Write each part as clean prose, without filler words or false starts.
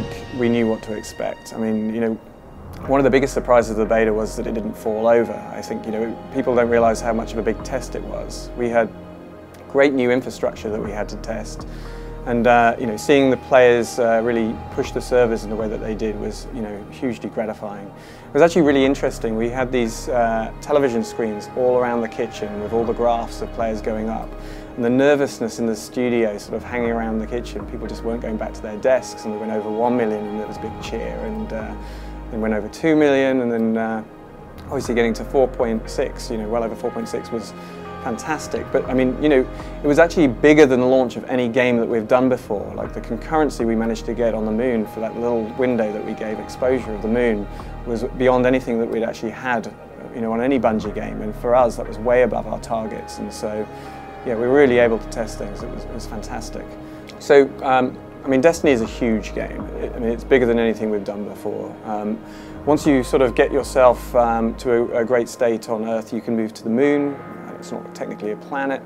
think we knew what to expect. I mean, you know, one of the biggest surprises of the beta was that it didn't fall over. I think, you know, people don't realize how much of a big test it was. We had great new infrastructure that we had to test. And you know, seeing the players really push the servers in the way that they did was, you know, hugely gratifying. It was actually really interesting. We had these television screens all around the kitchen with all the graphs of players going up. And the nervousness in the studio sort of hanging around the kitchen. People just weren't going back to their desks, and we went over 1 million and there was a big cheer. And then went over 2 million, and then obviously getting to 4.6, you know, well over 4.6 was fantastic. But I mean, you know, it was actually bigger than the launch of any game that we've done before. Like the concurrency we managed to get on the moon for that little window that we gave exposure of the moon was beyond anything that we'd actually had, you know, on any Bungie game. And for us, that was way above our targets. And so, yeah, we were really able to test things. It was fantastic. So, I mean, Destiny is a huge game. I mean, it's bigger than anything we've done before. Once you sort of get yourself to a great state on Earth, you can move to the moon. It's not technically a planet.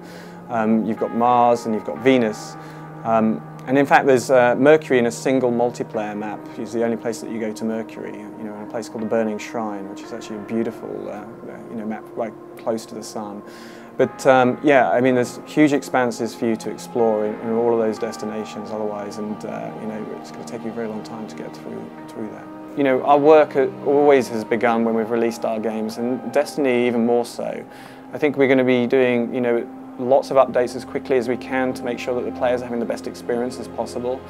You've got Mars and you've got Venus. And in fact, there's Mercury in a single multiplayer map. It's the only place that you go to Mercury, you know, in a place called the Burning Shrine, which is actually a beautiful you know, map right close to the sun. But yeah, I mean, there's huge expanses for you to explore in all of those destinations otherwise, and you know, it's going to take you a very long time to get through that. You know, our work always has begun when we've released our games, and Destiny even more so. I think we're going to be doing, you know, lots of updates as quickly as we can to make sure that the players are having the best experience as possible.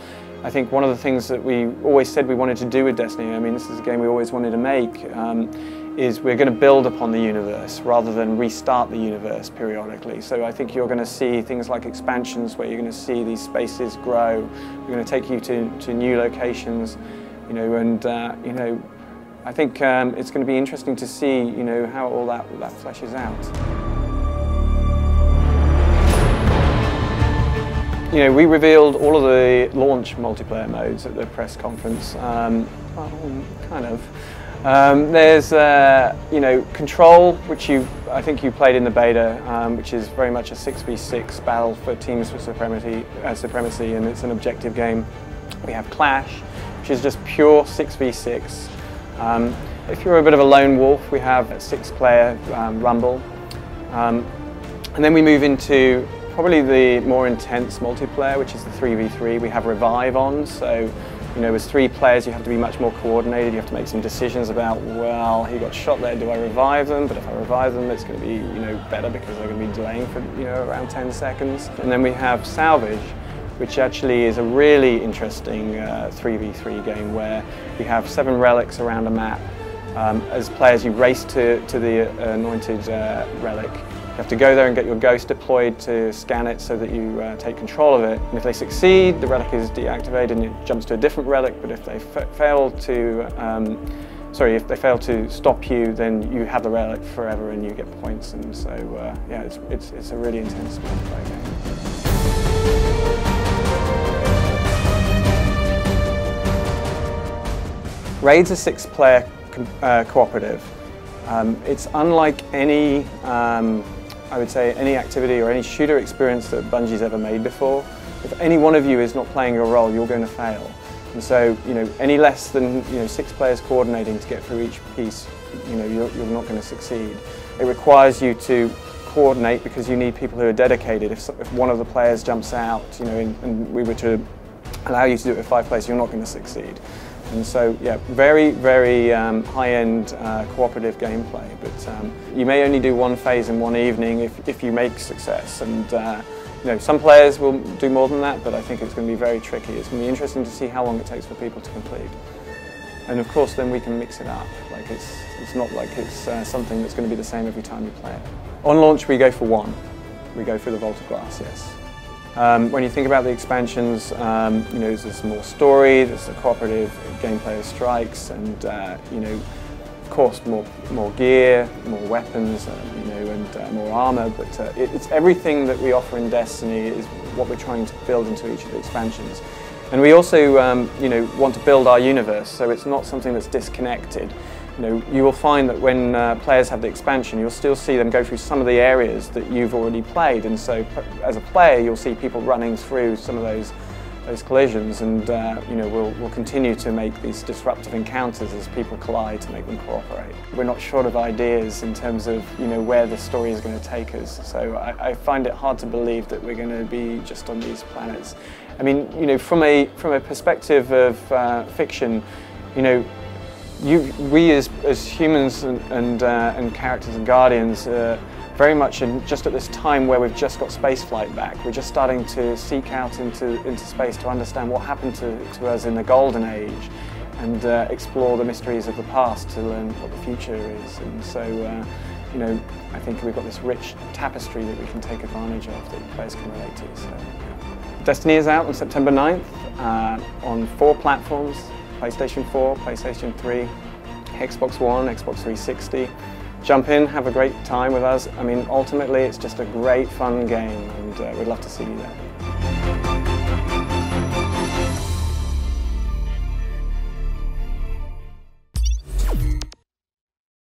I think one of the things that we always said we wanted to do with Destiny, I mean, this is a game we always wanted to make, is we're going to build upon the universe rather than restart the universe periodically. So I think you're going to see things like expansions where you're going to see these spaces grow. We're going to take you to new locations, you know, and you know, I think it's going to be interesting to see, you know, how all that fleshes out. You know, we revealed all of the launch multiplayer modes at the press conference. Well, kind of. There's, you know, Control, which I think you played in the beta, which is very much a 6v6 battle for teams for supremacy, and it's an objective game. We have Clash, which is just pure 6v6. If you're a bit of a lone wolf, we have a 6-player Rumble. And then we move into probably the more intense multiplayer, which is the 3v3. We have Revive on, so you know, as 3 players you have to be much more coordinated. You have to make some decisions about, well, he got shot there, do I revive them? But if I revive them, it's going to be, you know, better because they're going to be delaying for, you know, around 10 seconds. And then we have Salvage, which actually is a really interesting 3v3 game where we have 7 relics around a map. As players, you race to the anointed relic. You have to go there and get your ghost deployed to scan it so that you take control of it. And if they succeed, the relic is deactivated and it jumps to a different relic. But if they fail to stop you, then you have the relic forever and you get points. And so, yeah, it's a really intense multiplayer game. Raid's a 6-player cooperative. It's unlike any, I would say, any activity or any shooter experience that Bungie's ever made before. If any one of you is not playing your role, you're going to fail. And so, you know, any less than, you know, 6 players coordinating to get through each piece, you know, you're not going to succeed. It requires you to coordinate because you need people who are dedicated. If one of the players jumps out, you know, and we were to allow you to do it with 5 players, you're not going to succeed. And so, yeah, very, very high-end cooperative gameplay. But you may only do one phase in one evening if you make success. And you know, some players will do more than that, but I think it's going to be very tricky. It's going to be interesting to see how long it takes for people to complete. And of course, then we can mix it up. Like it's not like it's something that's going to be the same every time you play it. On launch, we go for 1. We go for the Vault of Glass, yes. When you think about the expansions, you know, there's more story, there's the cooperative gameplay of strikes, and you know, of course, more gear, more weapons, you know, and more armor. But it's everything that we offer in Destiny is what we're trying to build into each of the expansions. And we also, you know, want to build our universe, so it's not something that's disconnected. You know, you will find that when players have the expansion, you'll still see them go through some of the areas that you've already played, and so as a player, you'll see people running through some of those those collisions, and you know, we'll continue to make these disruptive encounters as people collide to make them cooperate. We're not short of ideas in terms of, you know, where the story is going to take us. So I find it hard to believe that we're going to be just on these planets. I mean, you know, from a perspective of fiction, you know, we as humans and characters and guardians. Very much just at this time where we've just got spaceflight back. We're just starting to seek out into space to understand what happened to us in the golden age, and explore the mysteries of the past to learn what the future is. And so, you know, I think we've got this rich tapestry that we can take advantage of, that players can relate to. So, yeah. Destiny is out on September 9th on 4 platforms: PlayStation 4, PlayStation 3, Xbox One, Xbox 360. Jump in, have a great time with us. I mean, ultimately, it's just a great, fun game, and we'd love to see you there.